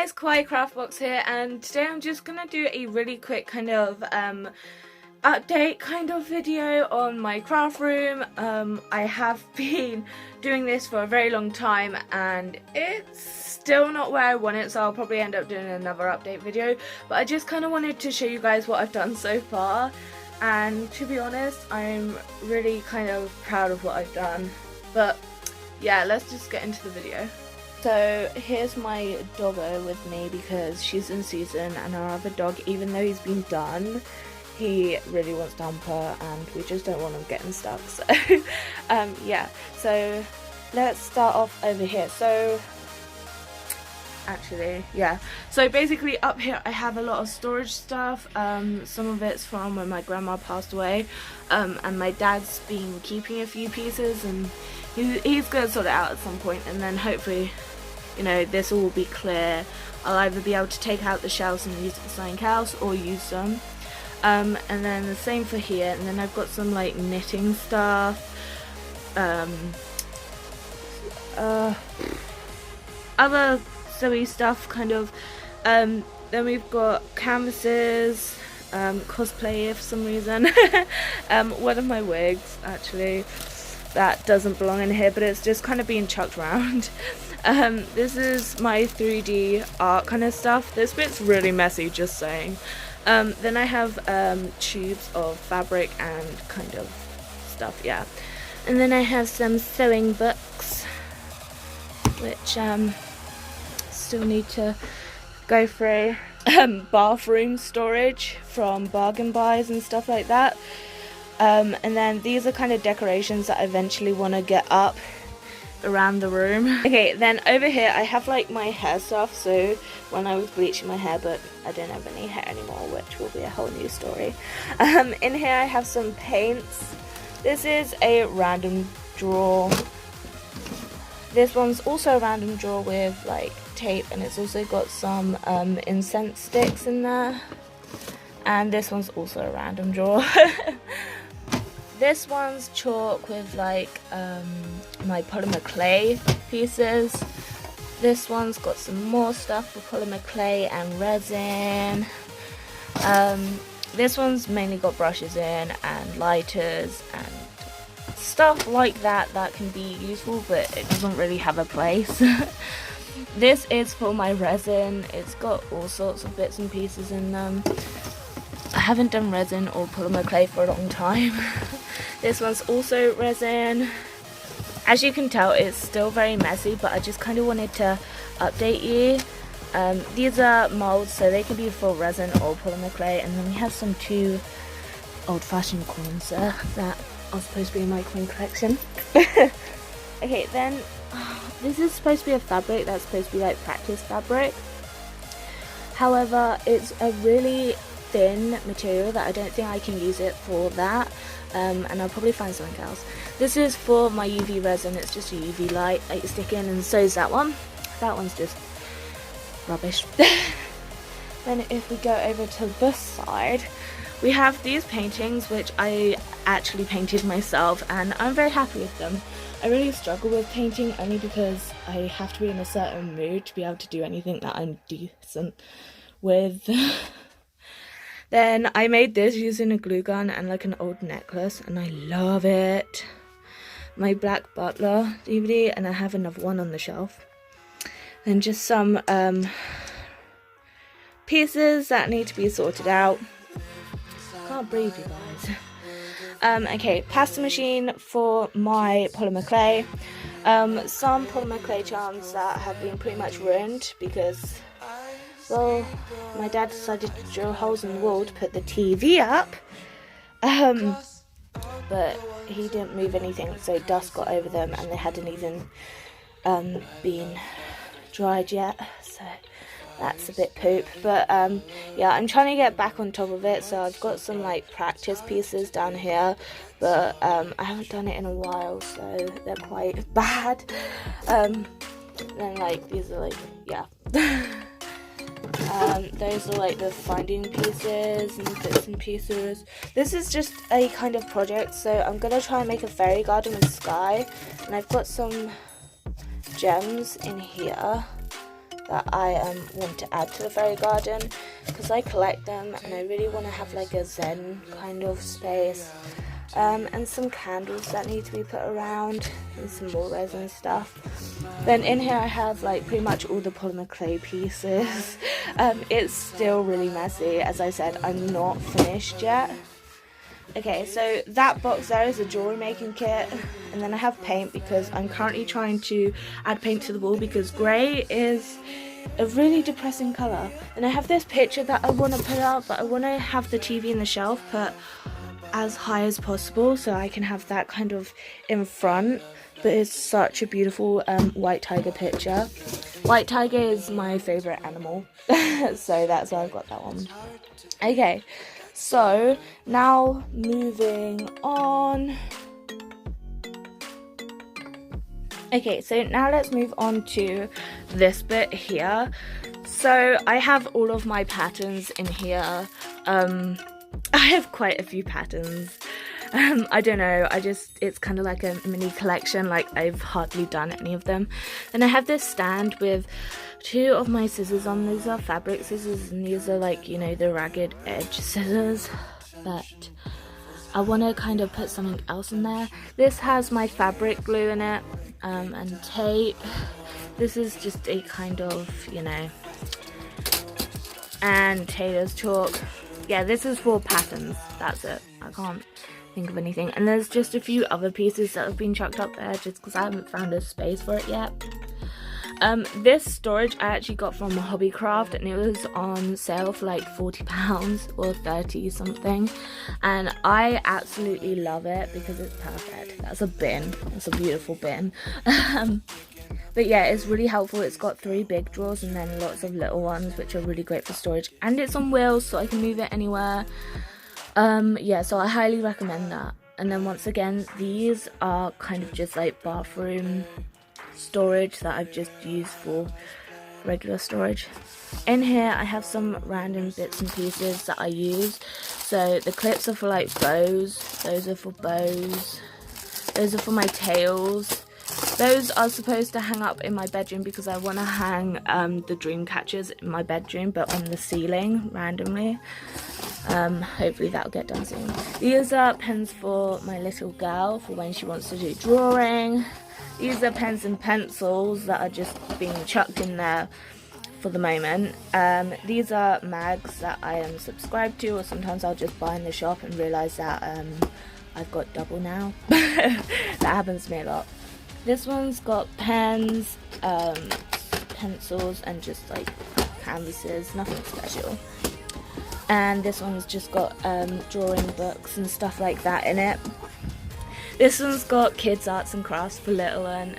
guys, Kawaii Craftbox here, and today I'm just gonna do a really quick kind of update kind of video on my craft room. I have been doing this for a very long time and it's still not where I want it, so I'll probably end up doing another update video, but I just kind of wanted to show you guys what I've done so far, and to be honest, I'm really kind of proud of what I've done. But yeah, let's just get into the video. So here's my doggo with me because she's in season, and our other dog, even though he's been done, he really wants to hump her and we just don't want him getting stuck. So yeah, so let's start off over here. So actually, yeah, so basically up here I have a lot of storage stuff. Some of it's from when my grandma passed away, and my dad's been keeping a few pieces, and he's gonna sort it out at some point, and then hopefully, you know, this all will be clear. I'll either be able to take out the shelves and use it for something else or use them. And then the same for here, and then I've got some like knitting stuff, other sewy stuff kind of. Then we've got canvases, cosplay for some reason, one of my wigs actually that doesn't belong in here, but it's just kind of being chucked around. This is my 3D art kind of stuff. This bit's really messy, just saying. Then I have tubes of fabric and kind of stuff, yeah. And then I have some sewing books, which still need to go through. Bathroom storage from bargain buys and stuff like that. And then these are kind of decorations that I eventually want to get up around the room. Okay, then over here I have like my hair stuff, so when I was bleaching my hair, but I don't have any hair anymore, which will be a whole new story. In here I have some paints. This is a random drawer. This one's also a random drawer with like tape, and it's also got some incense sticks in there. And this one's also a random drawer. This one's chalk with like my polymer clay pieces. This one's got some more stuff for polymer clay and resin. This one's mainly got brushes in and lighters and stuff like that that can be useful, but it doesn't really have a place. This is for my resin. It's got all sorts of bits and pieces in them. I haven't done resin or polymer clay for a long time. This one's also resin. As you can tell, it's still very messy, but I just kind of wanted to update you. These are molds, so they can be for resin or polymer clay. And then we have some 2 old-fashioned coins there that are supposed to be in my coin collection. Okay, then this is supposed to be a fabric that's supposed to be like practice fabric. However, it's a really thin material that I don't think I can use it for that, and I'll probably find something else. This is for my UV resin. It's just a UV light that you stick in, and so is that one. That one's just rubbish. Then if we go over to this side, we have these paintings which I actually painted myself, and I'm very happy with them. I really struggle with painting only because I have to be in a certain mood to be able to do anything that I'm decent with. Then I made this using a glue gun and like an old necklace, and I love it. My Black Butler DVD, and I have another one on the shelf. Then just some pieces that need to be sorted out. Can't breathe, you guys. Okay, pasta machine for my polymer clay. Some polymer clay charms that have been pretty much ruined because, well, my dad decided to drill holes in the wall to put the TV up, but he didn't move anything, so dust got over them and they hadn't even been dried yet, so that's a bit poop. But yeah, I'm trying to get back on top of it, so I've got some like practice pieces down here, but I haven't done it in a while, so they're quite bad. Then like these are like, yeah. Those are like the finding pieces and bits and pieces. This is just a kind of project, so I'm going to try and make a fairy garden with sky, and I've got some gems in here that I want to add to the fairy garden, because I collect them and I really want to have like a zen kind of space. And some candles that need to be put around, and some more resin stuff. Then in here I have like pretty much all the polymer clay pieces. It's still really messy. As I said, I'm not finished yet. Okay, so that box there is a jewelry making kit, and then I have paint because I'm currently trying to add paint to the wall because grey is a really depressing colour. And I have this picture that I want to put up, but I want to have the TV in the shelf put as high as possible so I can have that kind of in front. But it's such a beautiful white tiger picture. White tiger is my favourite animal, so that's why I've got that one. Okay, so now moving on. Okay, so now let's move on to this bit here. So I have all of my patterns in here. I have quite a few patterns. I don't know, it's kind of like a mini collection, like I've hardly done any of them. And I have this stand with 2 of my scissors on. These are fabric scissors and these are like, you know, the ragged edge scissors. But I want to kind of put something else in there. This has my fabric glue in it, and tape. This is just a kind of, you know, and tailor's chalk. Yeah, this is for patterns, that's it. I can't think of anything. And there's just a few other pieces that have been chucked up there just because I haven't found a space for it yet. This storage I actually got from Hobbycraft, and it was on sale for like £40 or 30 something, and I absolutely love it because it's perfect. That's a bin, it's a beautiful bin. But yeah, it's really helpful. It's got 3 big drawers and then lots of little ones, which are really great for storage. And it's on wheels, so I can move it anywhere. Yeah, so I highly recommend that. And then once again, these are kind of just like bathroom storage that I've just used for regular storage. In here, I have some random bits and pieces that I use. So the clips are for like bows. Those are for bows. Those are for my tails. Those are supposed to hang up in my bedroom because I want to hang the dream catchers in my bedroom, but on the ceiling randomly. Hopefully that'll get done soon. These are pens for my little girl for when she wants to do drawing. These are pens and pencils that are just being chucked in there for the moment. These are mags that I am subscribed to, or sometimes I'll just buy in the shop and realise that I've got double now. That happens to me a lot. This one's got pens, pencils, and just like canvases, nothing special. And this one's just got drawing books and stuff like that in it. This one's got kids arts and crafts for little one.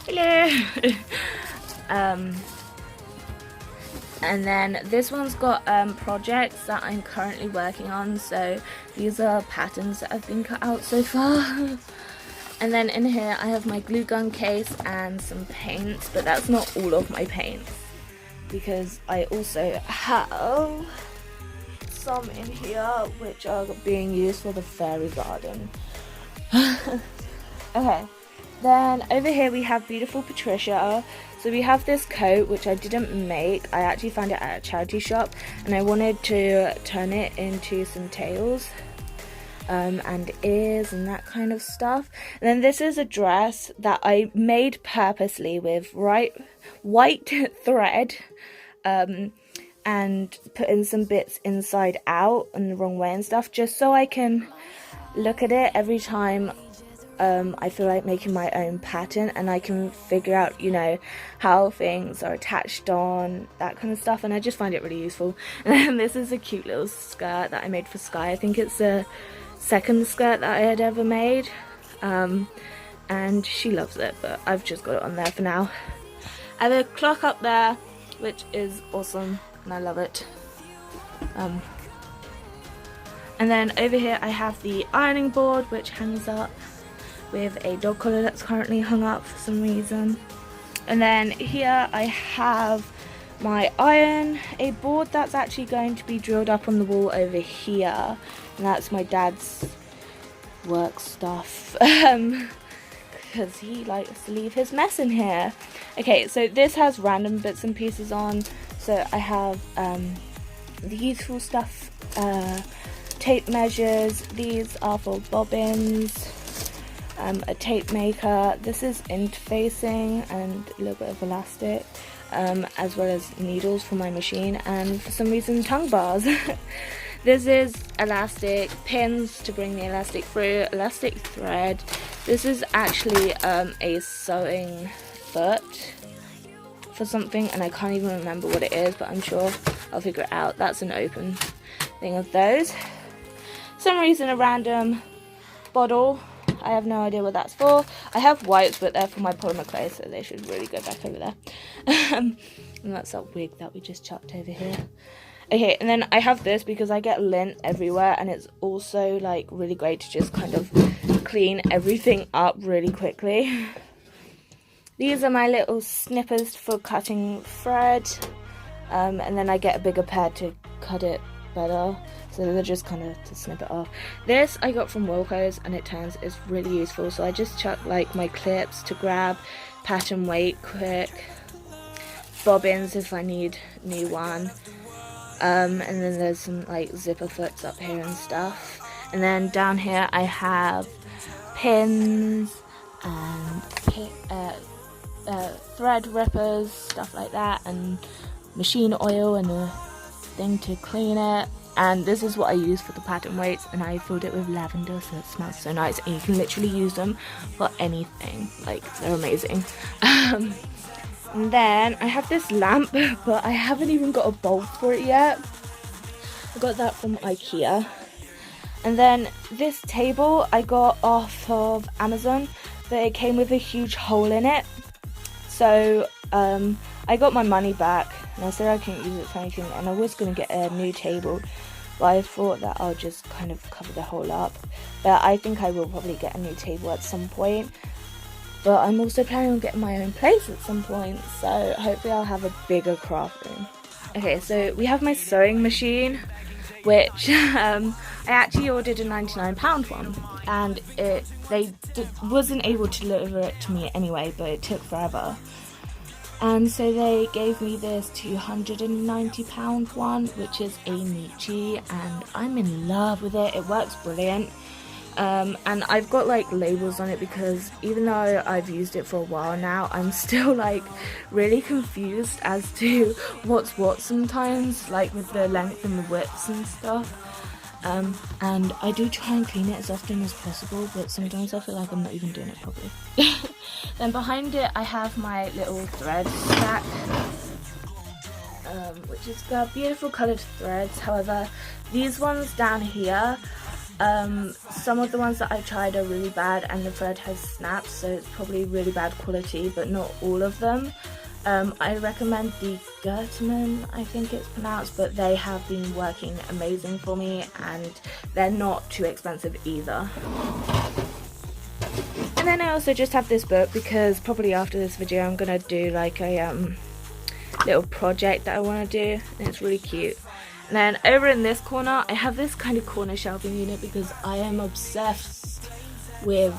Hello! And then this one's got projects that I'm currently working on. So these are patterns that have been cut out so far. And then in here I have my glue gun case and some paints, but that's not all of my paints because I also have some in here which are being used for the fairy garden. Okay, then over here we have beautiful Patricia. So we have this coat which I didn't make. I actually found it at a charity shop and I wanted to turn it into some tails. And ears and that kind of stuff. And then this is a dress that I made purposely with white thread and put in some bits inside out and the wrong way and stuff, just so I can look at it every time I feel like making my own pattern, and I can figure out, you know, how things are attached on, that kind of stuff, and I just find it really useful. And then this is a cute little skirt that I made for Sky. I think it's a second skirt that I had ever made, and she loves it, but I've just got it on there for now. I have a clock up there which is awesome and I love it. And then over here I have the ironing board which hangs up with a dog collar that's currently hung up for some reason. And then here I have my iron, a board that's actually going to be drilled up on the wall over here, and that's my dad's work stuff. because he likes to leave his mess in here. Okay, so this has random bits and pieces on. So I have the useful stuff, tape measures. These are for bobbins. A tape maker. This is interfacing and a little bit of elastic, as well as needles for my machine, and for some reason tongue bars. This is elastic, pins to bring the elastic through, elastic thread. This is actually a sewing foot for something, and I can't even remember what it is, but I'm sure I'll figure it out. That's an open thing of those. For some reason, a random bottle. I have no idea what that's for. I have wipes, but they're for my polymer clay, so they should really go back over there. And that's that wig that we just chucked over here. Okay, and then I have this because I get lint everywhere, and it's also like really great to just kind of clean everything up really quickly. These are my little snippers for cutting thread, and then I get a bigger pad to cut it better. So they're just kind of to snip it off. This I got from Wilko's, and it turns is really useful. So I just chuck like my clips to grab, pattern weight quick, bobbins if I need new one, and then there's some like zipper foots up here and stuff. And then down here I have pins and thread rippers, stuff like that, and machine oil and a thing to clean it. And this is what I use for the pattern weights, and I filled it with lavender so it smells so nice, and you can literally use them for anything. Like, they're amazing. And then I have this lamp, but I haven't even got a bulb for it yet. I got that from IKEA. And then this table I got off of Amazon, but it came with a huge hole in it. So I got my money back, and I said I couldn't use it for anything, and I was going to get a new table, but I thought that I'll just kind of cover the hole up. But I think I will probably get a new table at some point, but I'm also planning on getting my own place at some point, so hopefully I'll have a bigger craft room. Okay, so we have my sewing machine, which I actually ordered a £99 one, and they wasn't able to deliver it to me anyway, but it took forever. And so they gave me this £290 one, which is a Nietzsche, and I'm in love with it. It works brilliant. And I've got like labels on it because even though I've used it for a while now, I'm still like really confused as to what's what sometimes, like with the length and the widths and stuff. And I do try and clean it as often as possible, but sometimes I feel like I'm not even doing it properly. Then behind it I have my little thread stack, which has got beautiful coloured threads. However, these ones down here, some of the ones that I've tried are really bad and the thread has snapped, so it's probably really bad quality, but not all of them. I recommend the Gertman, I think it's pronounced, but they have been working amazing for me, and they're not too expensive either. And then I also just have this book because probably after this video I'm going to do like a little project that I want to do, and it's really cute. And then over in this corner I have this kind of corner shelving unit because I am obsessed with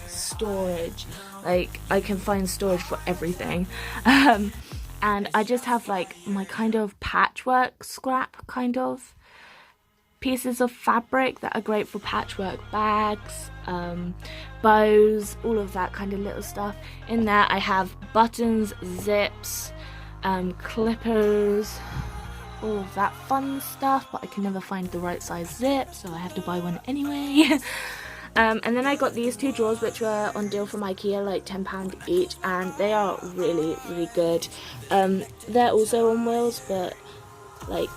storage. Like, I can find storage for everything. And I just have like my kind of patchwork scrap kind of pieces of fabric that are great for patchwork bags, bows, all of that kind of little stuff. In there I have buttons, zips, clippers, all of that fun stuff, but I can never find the right size zip, so I have to buy one anyway. And then I got these two drawers, which were on deal from IKEA, like £10 each, and they are really, really good. They're also on wheels, but like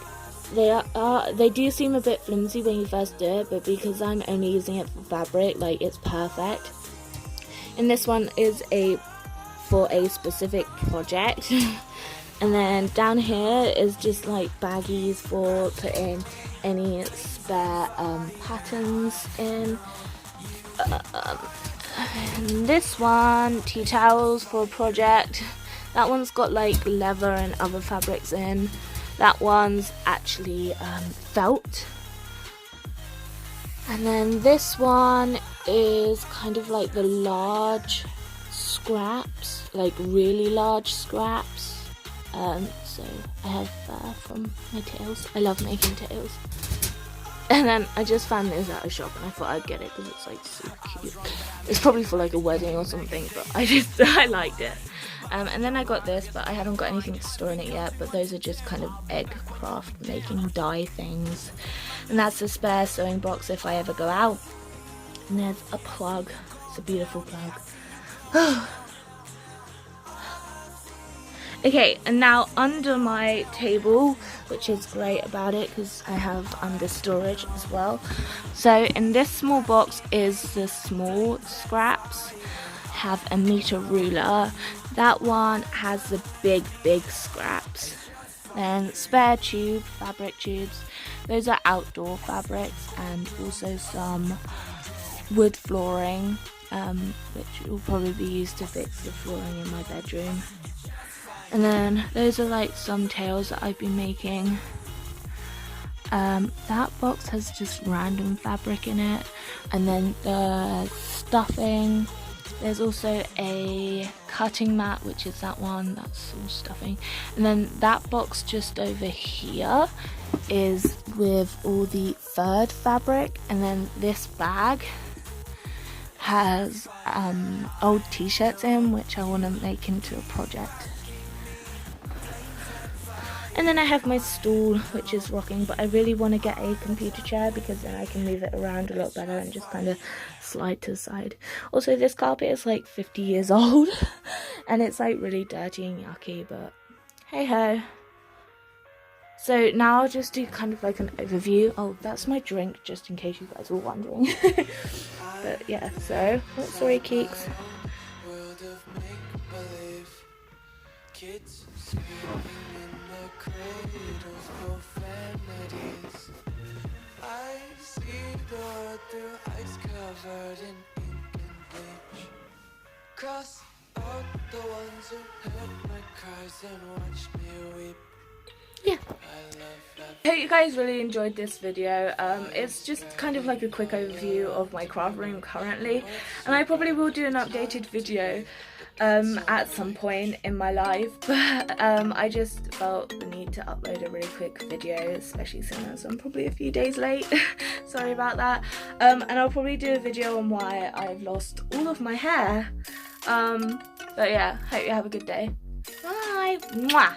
they do seem a bit flimsy when you first do it, but because I'm only using it for fabric, like, it's perfect. And this one is for a specific project. And then down here is just like baggies for putting any spare patterns in. And this one, tea towels for a project. That one's got like leather and other fabrics in. That one's actually felt. And then this one is kind of like the large scraps, like really large scraps. So I have from my tails. I love making tails. And then I just found this at a shop and I thought I'd get it because it's like super cute. It's probably for like a wedding or something, but I liked it. And then I got this, but I haven't got anything to store in it yet, but those are just kind of egg craft making die things. And that's a spare sewing box if I ever go out. And there's a plug. It's a beautiful plug. Okay, and now under my table, which is great about it because I have under storage as well. So in this small box is the small scraps. Have a meter ruler. That one has the big scraps. Then spare tube, fabric tubes. Those are outdoor fabrics, and also some wood flooring, which will probably be used to fix the flooring in my bedroom. And then those are like some tails that I've been making. That box has just random fabric in it. And then the stuffing. There's also a cutting mat, which is that one. That's all stuffing. And then that box just over here is with all the furred fabric. And then this bag has old t-shirts in, which I want to make into a project. And then I have my stool, which is rocking, but I really want to get a computer chair because then I can move it around a lot better and just kind of slide to the side. Also, this carpet is like 50 years old and it's like really dirty and yucky, but hey ho. So now I'll just do kind of like an overview. Oh, that's my drink, just in case you guys were wondering. But yeah, so, oh, sorry Keeks. Kids screaming in the cradles, profanities. I see the world through ice covered in ink and bleach. Cross out the ones who heard my cries and watched me weep. Yeah. I hope you guys really enjoyed this video. It's just kind of like a quick overview of my craft room currently, and I probably will do an updated video at some point in my life, but I just felt the need to upload a really quick video, especially since I'm probably a few days late. Sorry about that. And I'll probably do a video on why I've lost all of my hair. But yeah, hope you have a good day. Bye. Mwah.